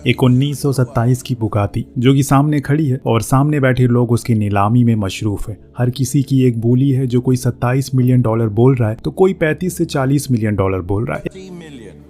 एक 1927 की बुगाती जो कि सामने खड़ी है और सामने बैठे लोग उसकी नीलामी में मशरूफ है। हर किसी की एक बोली है, जो कोई $27 मिलियन बोल रहा है तो कोई 35 से 40 मिलियन डॉलर बोल रहा है।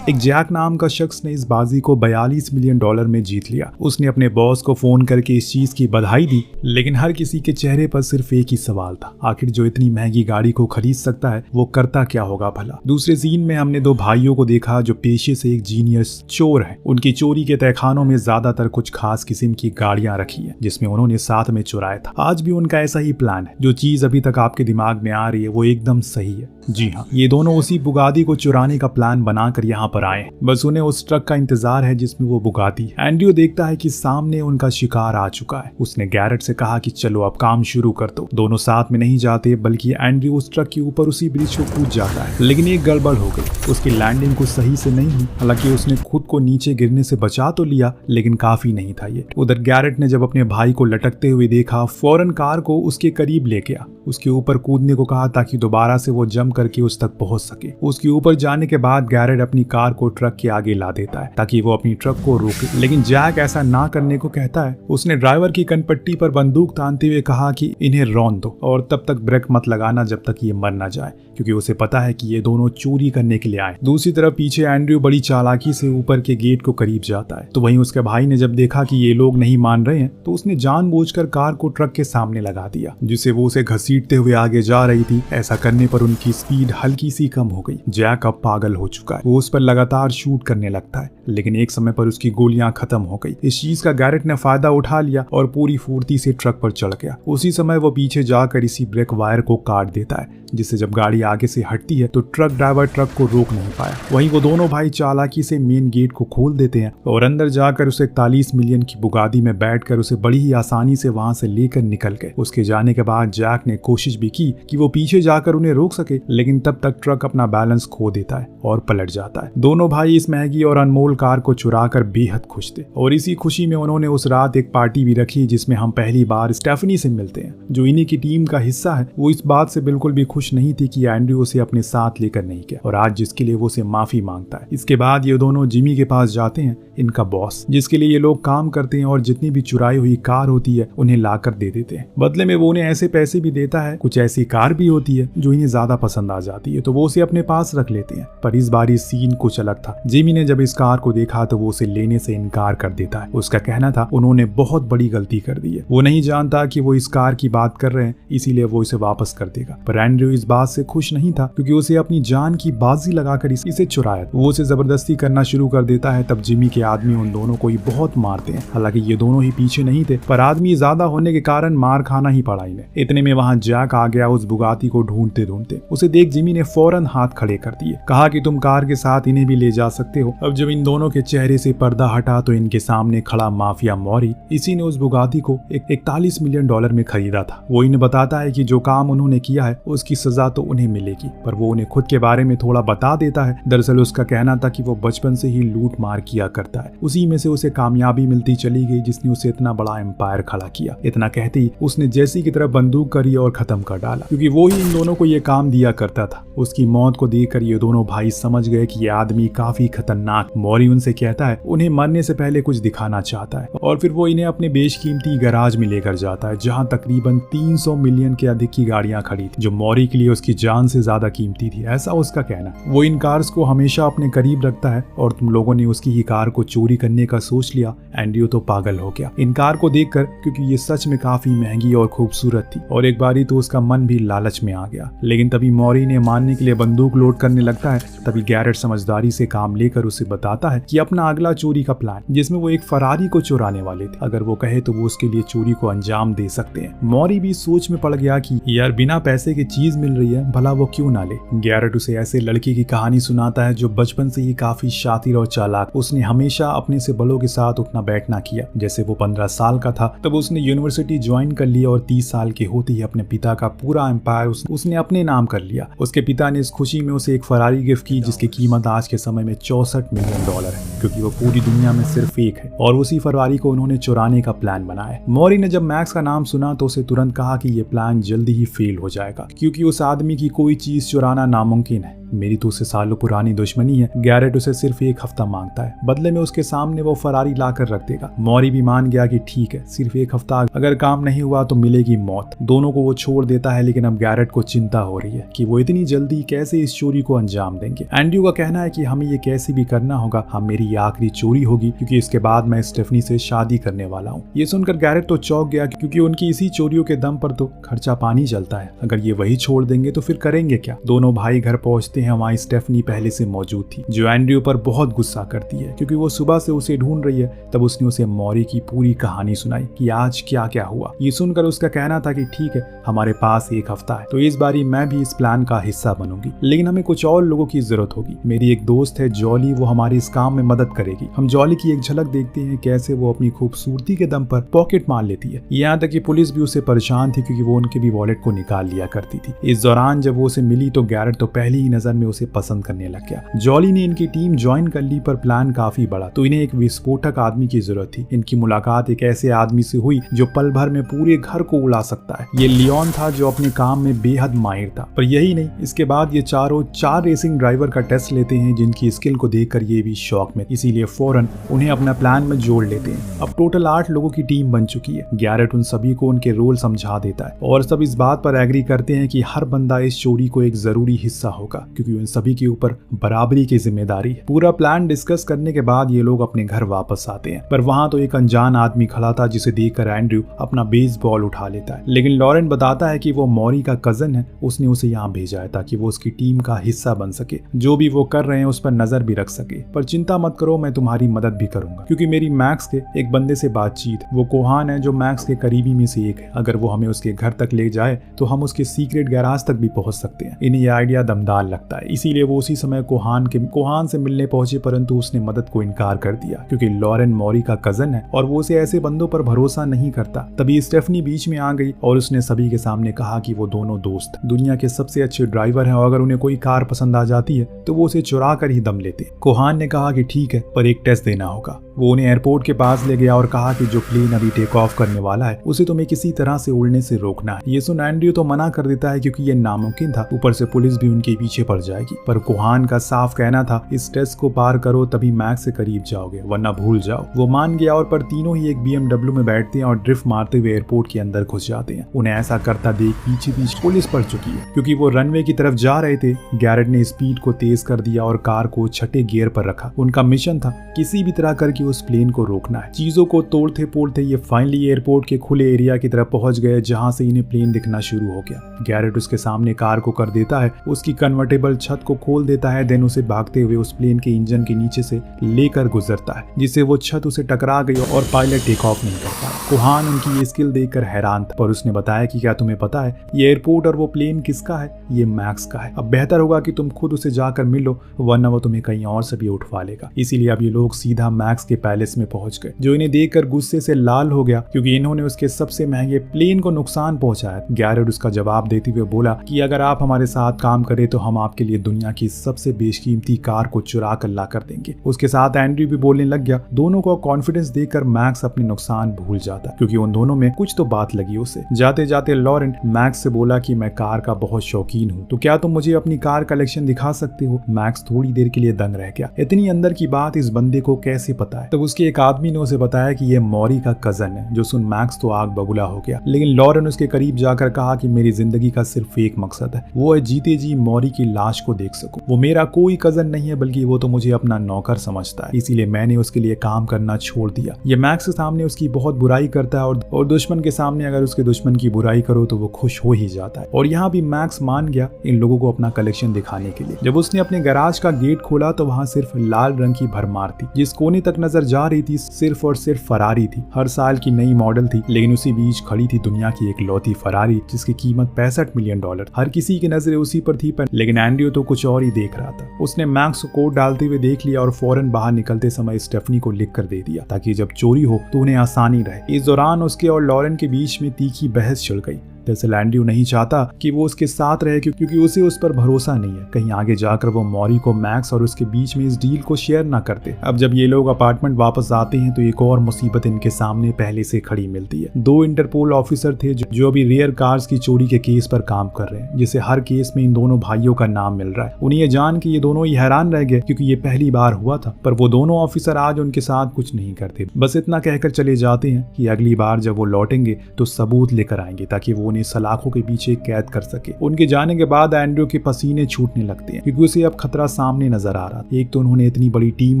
एक जैक नाम का शख्स ने इस बाजी को $42 मिलियन में जीत लिया। उसने अपने बॉस को फोन करके इस चीज की बधाई दी, लेकिन हर किसी के चेहरे पर सिर्फ एक ही सवाल था, आखिर जो इतनी महंगी गाड़ी को खरीद सकता है वो करता क्या होगा भला। दूसरे सीन में हमने दो भाइयों को देखा जो पेशे से एक जीनियस चोर है। उनकी चोरी के तहखानों में ज्यादातर कुछ खास किस्म की गाड़ियां रखी है जिसमें उन्होंने साथ में चुराया था। आज भी उनका ऐसा ही प्लान है। जो चीज अभी तक आपके दिमाग में आ रही है वो एकदम सही है। जी हाँ, ये दोनों उसी बुगाती को चुराने का प्लान बनाकर यहाँ पर आए। बस उन्हें उस ट्रक का इंतजार है जिसमें वो बुगाती। एंड्रयू देखता है कि सामने उनका शिकार आ चुका है। उसने गैरेट से कहा कि चलो अब काम शुरू कर दो। दोनों साथ में नहीं जाते, बल्कि एंड्रयू उस ट्रक के ऊपर उसी ब्रिज को कूद जाता है। लेकिन एक गड़बड़ हो गई, उसकी लैंडिंग कुछ सही से नहीं हुई। हालांकि उसने खुद को नीचे गिरने से बचा तो लिया, लेकिन काफी नहीं था ये। उधर गैरेट ने जब अपने भाई को लटकते हुए देखा, फौरन कार को उसके करीब ले गया, उसके ऊपर कूदने को कहा ताकि दोबारा से वो जम करके उस तक पहुंच सके। उसके ऊपर जाने के बाद गैरेट अपनी कार को ट्रक के आगे ला देता है ताकि वो अपनी ट्रक को रोके, लेकिन जैक ऐसा ना करने को कहता है। उसने ड्राइवर की कनपट्टी पर बंदूक तानते हुए कहा कि इन्हें रौन दो और तब तक ब्रेक मत लगाना जब तक ये मर ना जाए, क्योंकि उसे पता है कि ये दोनों चोरी करने के लिए आए। दूसरी तरफ पीछे एंड्रयू बड़ी चालाकी से ऊपर के गेट को करीब जाता है, तो वहीं उसके भाई ने जब देखा कि ये लोग नहीं मान रहे हैं तो उसने जानबूझकर कार को ट्रक के सामने लगा दिया, जिससे वो उसे घसीटते हुए आगे जा रही थी। ऐसा करने पर उनकी स्पीड हल्की सी कम हो गई। जैक अब पागल हो चुका है। वो उस पर लगातार शूट करने लगता है, लेकिन एक समय पर उसकी गोलियां खत्म हो गई। इस चीज का गैरेट ने फायदा उठा लिया और पूरी फुर्ती से ट्रक पर चढ़ गया। उसी समय वो पीछे जाकर इसी ब्रेक वायर को काट देता है, जिससे जब गाड़ी आगे से हटती है तो ट्रक ड्राइवर ट्रक को रोक नहीं पाया। वहीं वो दोनों भाई चालाकी से मेन गेट को खोल देते हैं और अंदर जाकर उसे 41 मिलियन की बुगाती में बैठकर उसे बड़ी ही आसानी से वहां से लेकर निकल गए। उसके जाने के बाद जैक ने कोशिश भी की कि वो पीछे जाकर उन्हें रोक सके, लेकिन तब तक ट्रक अपना बैलेंस खो देता है और पलट जाता है। दोनों भाई इस महंगी और अनमोल कार को चुराकर बेहद खुश थे और इसी खुशी में उन्होंने उस रात एक पार्टी भी रखी जिसमें हम पहली बार स्टेफनी से मिलते हैं, जो इन्हीं की टीम का हिस्सा है। वो इस बात से बिल्कुल भी खुश नहीं थी कि एंड्रयू उसे अपने साथ लेकर नहीं गया और आज जिसके लिए वो उसे माफी मांगता है। इसके बाद ये दोनों जिमी के पास जाते हैं, इनका बॉस, जिसके लिए ये लोग काम करते हैं, और जितनी भी चुराई हुई कार होती है उन्हें लाकर दे देते हैं। बदले में वो उन्हें ऐसे पैसे भी देता है। कुछ ऐसी कार भी होती है जो इन्हें ज्यादा पसंद आ जाती है तो वो उसे अपने पास रख लेते हैं। पर इस बार ये सीन कुछ अलग था। जिमी ने जब इस कार को देखा तो वो उसे लेने से इनकार कर देता है। उसका कहना था उन्होंने बहुत बड़ी गलती कर दी है। वो नहीं जानता कि वो इस कार की बात कर रहे हैं, इसीलिए वो इसे वापस कर देगा। पर एंड्रयू इस बात से खुश नहीं था, क्योंकि उसे अपनी जान की बाजी लगाकर इसे चुराया। वो उसे जबरदस्ती करना शुरू कर देता है। तब जिमी के आदमी उन दोनों को ही बहुत मारते हैं। हालांकि ये दोनों ही पीछे नहीं थे, पर आदमी ज्यादा होने के कारण मार खाना ही पड़ा इन्हें। इतने में वहां जैक आ गया उस बुगाती को ढूंढते ढूंढते। उसे देख जिमी ने फौरन हाथ खड़े कर दिए, कहा कि तुम कार के साथ इन्हें भी ले जा सकते हो। अब जब इन दोनों के चेहरे से पर्दा हटा तो इनके सामने खड़ा माफिया मौरी, इसी ने उस बुगाती को 41 मिलियन डॉलर में खरीदा था। वो इन्हें बताता है कि जो काम उन्होंने किया है उसकी सजा तो उन्हें मिलेगी, पर वो उन्हें खुद के बारे में थोड़ा बता देता है। दरअसल उसका कहना था कि वो बचपन से ही लूट मार किया करता है, उसी में से उसे कामयाबी मिलती चली गई जिसने उसे इतना बड़ा एम्पायर खड़ा किया। इतना कहते ही उसने जेसी की तरफ बंदूक करी और खत्म कर डाला, क्योंकि वो ही इन दोनों को ये काम दिया करता था। उसकी मौत को देखकर ये दोनों भाई समझ गए कि ये आदमी काफी खतरनाक। मौरी उनसे कहता है उन्हें मरने से पहले कुछ दिखाना चाहता है, और फिर वो इन्हें अपने बेशकीमती गैराज में लेकर जाता है, जहां तकरीबन 300 मिलियन के अधिक की गाड़ियां खड़ी थी, जो मौरी के लिए उसकी जान से ज्यादा कीमती थी, ऐसा उसका कहना। वो इन कार्स को हमेशा अपने करीब रखता है और तुम लोगों ने उसकी ही कार को चोरी करने का सोच लिया। एंड्रयू तो पागल हो गया इन कार को देखकर, क्योंकि ये सच में काफी महंगी और खूबसूरत थी, और एक बारी तो उसका मन भी लालच में आ गया। लेकिन तभी मौरी ने मारने के लिए बंदूक लोड करने लगता है। तभी गैरेट समझदारी से काम लेकर उसे बताता है कि अपना अगला चोरी का प्लान, जिसमें वो एक फरारी को चुराने वाले थे, अगर वो कहे तो वो उसके लिए चोरी को अंजाम दे सकते हैं। मौरी भी सोच में पड़ गया कि यार बिना पैसे की चीज मिल रही है, भला वो क्यों ना ले। गैरेट उसे ऐसे लड़के की कहानी सुनाता है जो बचपन से ही काफी शातिर और चालाक। उसने हमेशा अपने से बड़ों के साथ उठना बैठना किया। जैसे वो 15 साल का था तब उसने यूनिवर्सिटी ज्वाइन कर लिया और 30 साल के होते ही अपने पिता का पूरा एम्पायर उसने अपने नाम कर लिया। उसके पिता ने इस खुशी में उसे एक फरारी गिफ्ट की, जिसकी कीमत आज के समय में $64 मिलियन है, क्योंकि वो पूरी दुनिया में सिर्फ एक है, और उसी फरारी को उन्होंने चुराने का प्लान बनाया। मौरी ने जब मैक्स का नाम सुना तो उसे तुरंत कहा कि ये प्लान जल्दी ही फेल हो जाएगा, क्योंकि उस आदमी की कोई चीज चुराना नामुमकिन है। मेरी तो उससे सालों पुरानी दुश्मनी है। गैरेट उसे सिर्फ 1 हफ्ता मांगता है, बदले में उसके सामने वो फरारी लाकर रख देगा। मॉरी भी मान गया कि ठीक है, सिर्फ 1 हफ्ता, अगर काम नहीं हुआ तो मिलेगी मौत। दोनों को वो छोड़ देता है, लेकिन अब गैरेट को चिंता हो रही है कि वो इतनी जल्दी कैसे इस चोरी को अंजाम देंगे। एंड्रयू का कहना है कि हमें ये कैसे भी करना होगा, हम मेरी आखिरी चोरी होगी क्योंकि इसके बाद मैं स्टेफनी से शादी करने वाला हूँ। ये सुनकर गैरेट तो चौंक गया, क्योंकि उनकी इसी चोरियों के दम पर तो खर्चा पानी चलता है। अगर ये वही छोड़ देंगे तो फिर करेंगे क्या। दोनों भाई घर पहुंचते हैं, वहाँ स्टेफनी पहले से मौजूद थी, जो एंड्रयू पर बहुत गुस्सा करती है क्योंकि वो सुबह से उसे ढूंढ रही है। तब उसने उसे मॉरी की पूरी कहानी सुनाई कि आज क्या क्या हुआ। ये सुनकर उसका कहना था कि ठीक है, हमारे पास 1 हफ्ता है, तो इस बारी मैं भी इस प्लान का हिस्सा बनूंगी, लेकिन हमें कुछ और लोगों की जरूरत होगी। मेरी एक दोस्त है जॉली, वो हमारे इस काम में मदद करेगी। हम जॉली की एक झलक देखते हैं कैसे वो अपनी खूबसूरती के दम पर पॉकेट मार लेती है। यहाँ तक कि पुलिस भी उससे परेशान थी क्योंकि वो उनके भी वॉलेट को निकाल लिया करती थी। इस दौरान जब वो उसे मिली तो गैरेट तो पहली ही नजर में उसे पसंद करने लग गया। जॉली ने इनकी टीम ज्वाइन कर ली, पर प्लान काफी बड़ा, तो इन्हें एक विस्फोटक आदमी की जरूरत थी। इनकी मुलाकात एक ऐसे आदमी से हुई जो पल भर में पूरे घर को उड़ा सकता है। ये लियोन था, जो अपने काम में बेहद माहिर था। पर यही नहीं, इसके बाद ये चारों 4 रेसिंग ड्राइवर का टेस्ट लेते हैं, जिनकी स्किल को देखकर ये भी शौक में, इसीलिए फौरन उन्हें अपना प्लान में जोड़ लेते हैं। अब टोटल 8 लोगों की टीम बन चुकी है। गैरेट उन सभी को उनके रोल समझा देता है और सब इस बात पर एग्री करते हैं कि हर बंदा इस चोरी को एक जरूरी हिस्सा होगा, क्योंकि उन सभी के ऊपर बराबरी की जिम्मेदारी है। पूरा प्लान डिस्कस करने के बाद ये लोग अपने घर वापस आते हैं, पर वहां तो एक अनजान आदमी खड़ा था, जिसे देखकर एंड्रयू अपना बेसबॉल उठा लेता है। लेकिन लॉरेन बताता है कि वो मॉरी का कजन है, उसने उसे यहाँ भेजा है ताकि वो उसकी टीम का हिस्सा बन सके, जो भी वो कर रहे हैं उस पर नजर भी रख सके। पर चिंता मत करो, मैं तुम्हारी मदद भी करूंगा, क्योंकि मेरी मैक्स के एक बंदे से बातचीत, वो कोहान है जो मैक्स के करीबी में से एक है। अगर वो हमें उसके घर तक ले जाए तो हम उसके सीक्रेट गैराज तक भी पहुंच सकते हैं। इन्हें यह आइडिया दमदार लगता है, इसीलिए वो उसी समय कोहान से मिलने पहुंचे, परंतु उसने मदद को इनकार कर दिया क्योंकि लॉरेन मॉरी का कजन है और वो उसे ऐसे बंदों पर भरोसा नहीं करता। तभी स्टेफनी बीच में आ गई और उसने सभी के सामने कहा कि वो दोनों दोस्त दुनिया के सबसे अच्छे ड्राइवर हैं और अगर उन्हें कोई कार पसंद आ जाती है तो वो उसे चुरा कर ही दम लेते। कोहान ने कहा कि ठीक है, पर एक टेस्ट देना होगा। वो उन्हें एयरपोर्ट के पास ले गया और कहा कि जो प्लेन अभी टेक ऑफ करने वाला है उसे तुम्हें किसी तरह से उड़ने से रोकना है। ये सुन एंड्रयू तो मना कर देता है क्योंकि ये नामुमकिन था, ऊपर से पुलिस भी उनके पीछे पड़ जाएगी। पर कोहान का साफ कहना था, इस टेस्ट को पार करो तभी मैक्स से करीब जाओगे, वरना भूल जाओ। वो मान गया और पर तीनों ही एक BMW में बैठते हैं और ड्रिफ्ट मारते हुए एयरपोर्ट के अंदर घुस जाते हैं। उन्हें ऐसा करता देख पीछे पुलिस पड़ चुकी है। क्योंकि वो रनवे की तरफ जा रहे थे, गैरेट ने स्पीड को तेज कर दिया और कार को छठे गियर पर रखा। उनका मिशन था किसी भी तरह करके उस प्लेन को रोकना है। चीजों को तोड़ते फोड़ते ये फाइनली एयरपोर्ट के खुले एरिया की तरफ पहुंच गए, जहां से इन्हें प्लेन दिखना शुरू हो गया। गैरेट उसके सामने कार को कर देता है, उसकी कन्वर्टेबल छत को खोल देता है, देन उसे भागते हुए उस प्लेन के इंजन के नीचे से लेकर गुजरता है, जिससे वो छत उसे टकरा गई और पायलट टेक ऑफ नहीं कर पाया। कोहान उनकी ये स्किल देखकर हैरान था, पर उसने बताया कि क्या तुम्हें पता है ये एयरपोर्ट और वो प्लेन किसका है? ये मैक्स का है। अब बेहतर होगा कि तुम खुद उसे जाकर मिलो, वरना वो तुम्हें कहीं और से भी उठवा लेगा। इसीलिए अब ये लोग सीधा मैक्स के पैलेस में पहुंच गए, जो इन्हें देखकर गुस्से से लाल हो गया क्योंकि इन्होंने उसके सबसे महंगे प्लेन को नुकसान पहुंचाया। गैरेट उसका जवाब देते हुए बोला कि अगर आप हमारे साथ काम करें तो हम आपके लिए दुनिया की सबसे बेशकीमती कार को चुरा कर ला कर देंगे। उसके साथ एंड्रयू भी बोलने लग गया। दोनों को कॉन्फिडेंस देकर मैक्स अपने नुकसान भूल जाता क्योंकि उन दोनों में कुछ तो बात लगी उसे। जाते जाते लॉरेन मैक्स से बोला कि मैं कार का बहुत शौकीन हूँ, तो क्या तुम मुझे अपनी कार कलेक्शन दिखा सकते हो? मैक्स थोड़ी देर के लिए दंग रह गया, इतनी अंदर की बात इस बंदे को कैसे पता है। तब उसके एक आदमी ने उसे बताया कि यह मॉरी का कजन है। जो सुन मैक्स तो आग बबूला हो गया, लेकिन लॉरेन उसके करीब जाकर कहा कि मेरी जिंदगी का सिर्फ एक मकसद है, वो है जीते जी मॉरी की लाश को देख सकूं। वो मेरा कोई कजन नहीं है, बल्कि वो तो मुझे अपना नौकर समझता है, इसीलिए मैंने उसके लिए काम करना छोड़ दिया। ये मैक्स के सामने उसकी बहुत बुराई करता है और दुश्मन के सामने अगर उसके दुश्मन की बुराई करो तो वो खुश हो ही जाता है। और यहाँ भी मैक्स मान गया इन लोगों को अपना कलेक्शन दिखाने के लिए। जब उसने अपने गैराज का गेट खोला तो वहाँ सिर्फ लाल रंग की भरमार थी। जिस कोने तक नजर जा रही थी सिर्फ और सिर्फ फरारी थी। हर साल की नई मॉडल थी, लेकिन उसी बीच खड़ी थी दुनिया की एक लौती फरारी जिसकी कीमत $65 मिलियन। हर किसी की नजरें उसी पर थी, लेकिन एंड्रयू तो कुछ और ही देख रहा था। उसने मैक्स को कोड डालते हुए देख लिया और फौरन बाहर निकलते समय स्टेफनी को लिख कर दे दिया ताकि जब चोरी हो तो उन्हें आसानी रहे। इस दौरान उसके और लॉरेन के बीच में तीखी बहस छिड़ गई। दरअसल एंड्रयू नहीं चाहता कि वो उसके साथ रहे क्योंकि उसे उस पर भरोसा नहीं है, कहीं आगे जाकर वो मॉरी को मैक्स और उसके बीच में इस डील को शेयर ना करते। अब जब ये लोग अपार्टमेंट वापस आते हैं तो एक और मुसीबत इनके सामने पहले से खड़ी मिलती है। 2 इंटरपोल ऑफिसर थे जो अभी रेयर कार्स की चोरी के केस पर काम कर रहे हैं, जिसे हर केस में इन दोनों भाइयों का नाम मिल रहा है। उन्हें ये जान के ये दोनों ही हैरान रह गए क्योंकि ये पहली बार हुआ था, पर वो दोनों ऑफिसर आज उनके साथ कुछ नहीं करते, बस इतना कहकर चले जाते हैं कि अगली बार जब वो लौटेंगे तो सबूत लेकर आएंगे ताकि वो उन्हें सलाखों के पीछे कैद कर सके। उनके जाने के बाद एंड्रयू के पसीने छूटने लगते हैं क्योंकि उसे अब खतरा सामने नजर आ रहा। एक तो उन्होंने इतनी बड़ी टीम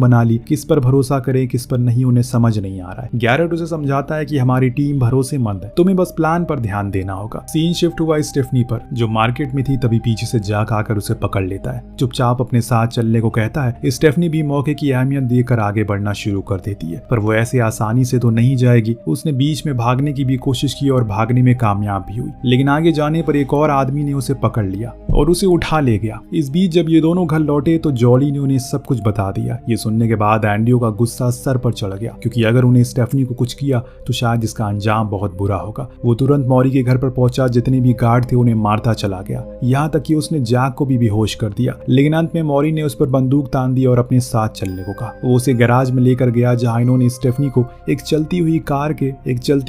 बना ली, किस पर भरोसा करे किस पर नहीं उन्हें समझ नहीं आ रहा है। गैरेट उसे समझाता है कि हमारी टीम भरोसेमंद है, तुम्हें बस प्लान पर ध्यान देना होगा। सीन शिफ्ट हुआ स्टेफनी पर, जो मार्केट में थी तभी पीछे से जैक आकर उसे पकड़ लेता है, चुपचाप अपने साथ चलने को कहता है। स्टेफनी भी मौके की अहमियत देकर आगे बढ़ना शुरू कर देती है, पर वो ऐसे आसानी से तो नहीं जाएगी। उसने बीच में भागने की भी कोशिश की और भागने में कामयाब भी हुई, लेकिन आगे जाने पर एक और आदमी ने उसे पकड़ लिया और उसे उठा ले गया। इस बीच जब ये दोनों घर लौटे तो जॉली ने उन्हें सब कुछ बता दिया। ये सुनने के बाद एंड्रयू का गुस्सा सर पर चढ़ गया क्योंकि अगर उन्हें स्टेफनी को कुछ किया तो शायद इसका अंजाम बहुत बुरा होगा। वो तुरंत मॉरी के घर पर पहुंचा, जितने भी गार्ड थे उन्हें मारता चला गया, यहाँ तक कि उसने जैक को भी बेहोश कर दिया। लेकिन अंत में मॉरी ने उस पर बंदूक तान दी और अपने साथ चलने को कहा। वो उसे गैराज में लेकर गया जहाँ इन्होंने स्टेफनी को एक चलती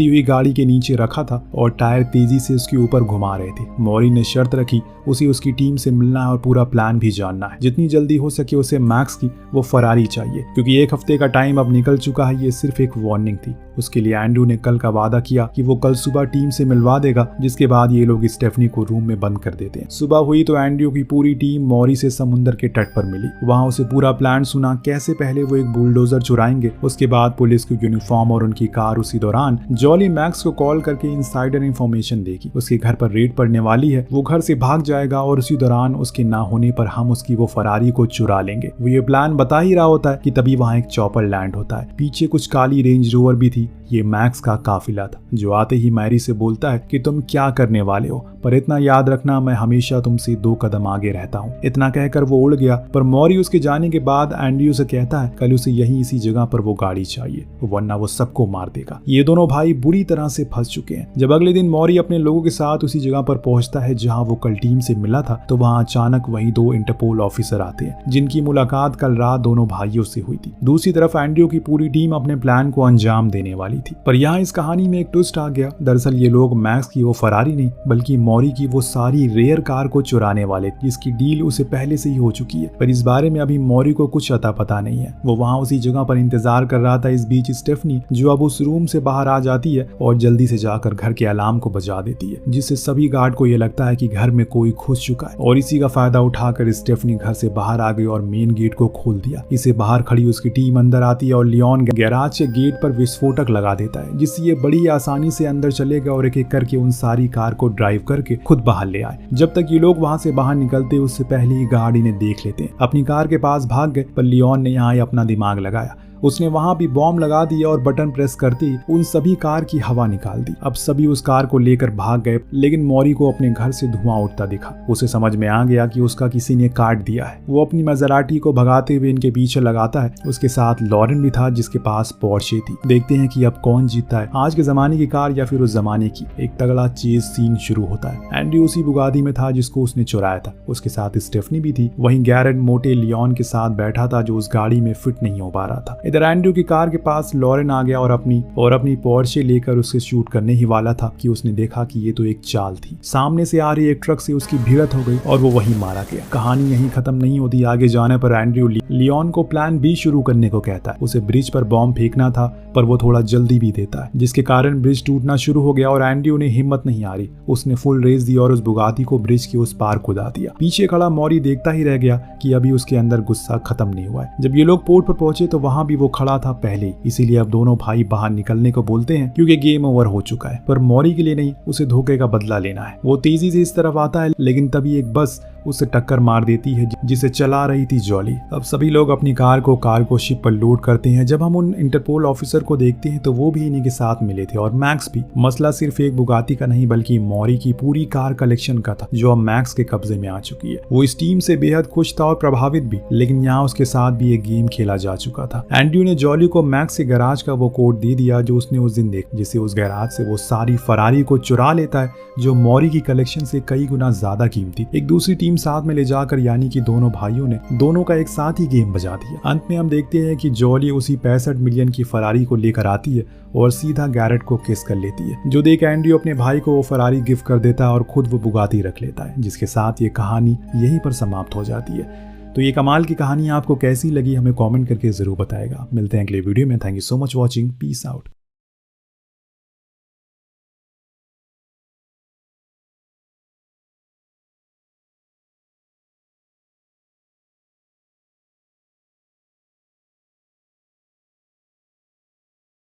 हुई गाड़ी के नीचे रखा था और टायर तेजी से उसके ऊपर घुमा रहे थे। मॉरी ने शर्त रखी उसे उसकी टीम से मिलना है और पूरा प्लान भी जानना है। जितनी जल्दी हो सके उसे मैक्स की वो फरारी चाहिए क्योंकि 1 हफ्ते का टाइम अब निकल चुका है। ये सिर्फ एक वार्निंग थी। उसके लिए एंड्रयू ने कल का वादा किया कि वो कल सुबह टीम से मिलवा देगा, जिसके बाद ये लोग स्टेफनी को रूम में बंद कर देते हैं। सुबह हुई तो एंड्रयू की पूरी टीम मॉरी से समुद्र के तट पर मिली। वहां उसे पूरा प्लान सुना, कैसे पहले वो एक बुलडोजर चुराएंगे, उसके बाद पुलिस की यूनिफॉर्म और उनकी कार। उसी दौरान जॉली मैक्स को कॉल करके इनसाइडर इंफॉर्मेशन देगी, उसके घर पर रेड पड़ने वाली है, वो घर से भाग जाएगा और उसी दौरान उसके ना होने पर हम उसकी वो फरारी को चुरा लेंगे। वो ये प्लान बता ही रहा होता है कि तभी वहां एक चॉपर लैंड होता है। पीछे कुछ काली रेंज रोवर भी थी। ये मैक्स का काफिला था जो आते ही मैरी से बोलता है कि तुम क्या करने वाले हो, पर इतना याद रखना मैं हमेशा तुमसे 2 कदम आगे रहता हूँ। इतना कहकर वो उड़ गया, पर मॉरी उसके जाने के बाद एंड्रयू से कहता है कल उसे यहीं इसी जगह पर वो गाड़ी चाहिए, वरना वो सबको मार देगा। ये दोनों भाई बुरी तरह से फंस चुके हैं। जब अगले दिन मॉरी अपने लोगों के साथ उसी जगह पर पहुंचता है जहां वो कल टीम से मिला था, तो वहां अचानक वही 2 इंटरपोल ऑफिसर आते हैं जिनकी मुलाकात कल रात दोनों भाइयों से हुई थी। दूसरी तरफ एंड्रयू की पूरी टीम अपने प्लान को अंजाम देने वाली थी, पर यहाँ इस कहानी में एक ट्विस्ट आ गया। दरअसल ये लोग मैक्स की वो फरारी नहीं बल्कि मॉरी की वो सारी रेयर कार को चुराने वाले, जिसकी डील उसे पहले से ही हो चुकी है, पर इस बारे में अभी मॉरी को कुछ अता पता नहीं है। वो वहां उसी जगह पर इंतजार कर रहा था। इस बीच स्टेफनी जो अब उस रूम से बाहर आ जाती है और जल्दी से जाकर घर के अलार्म को बजा देती है, जिससे सभी गार्ड को ये लगता है कि घर में कोई घुस चुका है, और इसी का फायदा उठाकर स्टेफनी घर से बाहर आ गई और मेन गेट को खोल दिया। इसे बाहर खड़ी उसकी टीम अंदर आती है और लियोन गैराज के गेट पर विस्फोटक लगा देता है, जिससे ये बड़ी आसानी से अंदर चले गए और एक एक करके उन सारी कार को ड्राइव करके खुद बाहर ले आए। जब तक ये लोग वहां से बाहर निकलते उससे पहले ही गार्ड इन्हें देख लेते हैं। अपनी कार के पास भाग गए, पर लियोन ने यहाँ अपना दिमाग लगाया। उसने वहां भी बॉम्ब लगा दिया और बटन प्रेस करते ही उन सभी कार की हवा निकाल दी। अब सभी उस कार को लेकर भाग गए, लेकिन मॉरी को अपने घर से धुआं उठता दिखा। उसे समझ में आ गया कि उसका किसी ने काट दिया है। वो अपनी मज़राटी को भगाते हुए इनके पीछे लगाता है। उसके साथ लॉरेन भी था जिसके पास पोर्शे थी। देखते हैं कि अब कौन जीतता है, आज के जमाने की कार या फिर उस जमाने की। एक तगड़ा चेज सीन शुरू होता है। एंड्रयू उसी बुगादी में था जिसको उसने चुराया था। उसके साथ स्टेफनी भी थी। वहीं गैरेट मोटे लियोन के साथ बैठा था जो उस गाड़ी में फिट नहीं हो पा रहा था। इधर एंड्रयू की कार के पास लॉरेन आ गया और अपनी पोर्शे लेकर उसे शूट करने ही वाला था कि उसने देखा कि ये तो एक चाल थी। सामने से आ रही एक ट्रक से उसकी भिड़ंत हो गई और वो वहीं मारा गया। कहानी यहीं खत्म नहीं होती। आगे जाने पर एंड्रयू लियोन को प्लान बी शुरू करने को कहता है। उसे ब्रिज पर बॉम्ब फेंकना था, पर वो थोड़ा जल्दी भी देता है, जिसके कारण ब्रिज टूटना शुरू हो गया और एंड्रयू ने हिम्मत नहीं हारी। उसने फुल रेस दी और उस बुगाती को ब्रिज के उस पार कुदा दिया। पीछे खड़ा मॉरी देखता ही रह गया कि अभी उसके अंदर गुस्सा खत्म नहीं हुआ है। जब ये लोग पोर्ट पर पहुंचे तो वहां भी वो खड़ा था पहले, इसीलिए अब दोनों भाई बाहर निकलने को बोलते हैं क्योंकि गेम ओवर हो चुका है। पर मॉरी के लिए नहीं, उसे धोखे का बदला लेना है। वो तेजी से इस तरफ आता है, लेकिन तभी एक बस उससे टक्कर मार देती है जिसे चला रही थी जॉली। अब सभी लोग अपनी कार को शिप पर लोड करते हैं। जब हम उन इंटरपोल ऑफिसर को देखते हैं तो वो भी इन्हीं के साथ मिले थे और मैक्स भी। मसला सिर्फ एक बुगाती का नहीं बल्कि मौरी की पूरी कार कलेक्शन का था जो अब मैक्स के कब्जे में आ चुकी है। वो इस टीम से बेहद खुश था और प्रभावित भी, लेकिन यहाँ उसके साथ भी एक गेम खेला जा चुका था। एंड्रयू ने जॉली को मैक्स के गैराज का वो कोड दे दिया जो उसने उस दिन देखा, जिससे उस गैराज से वो सारी फरारी को चुरा लेता है जो मौरी की कलेक्शन से कई गुना ज्यादा कीमती। एक दूसरी टीम साथ में ले जाकर यानी कि दोनों भाइयों ने दोनों का एक साथ ही गेम बजा दिया। अंत में हम देखते हैं कि जॉली उसी 65 मिलियन की फरारी को लेकर आती है और सीधा गैरेट को किस कर लेती है, जो देख एंड्रयू अपने भाई को वो फरारी गिफ्ट कर देता है और खुद वो बुगाती रख लेता है, जिसके साथ ये कहानी यहीं पर समाप्त हो जाती है। तो ये कमाल की कहानी आपको कैसी लगी हमें कमेंट करके जरूर बताएगा। मिलते हैं अगले वीडियो में। Thank you so much watching. Peace out.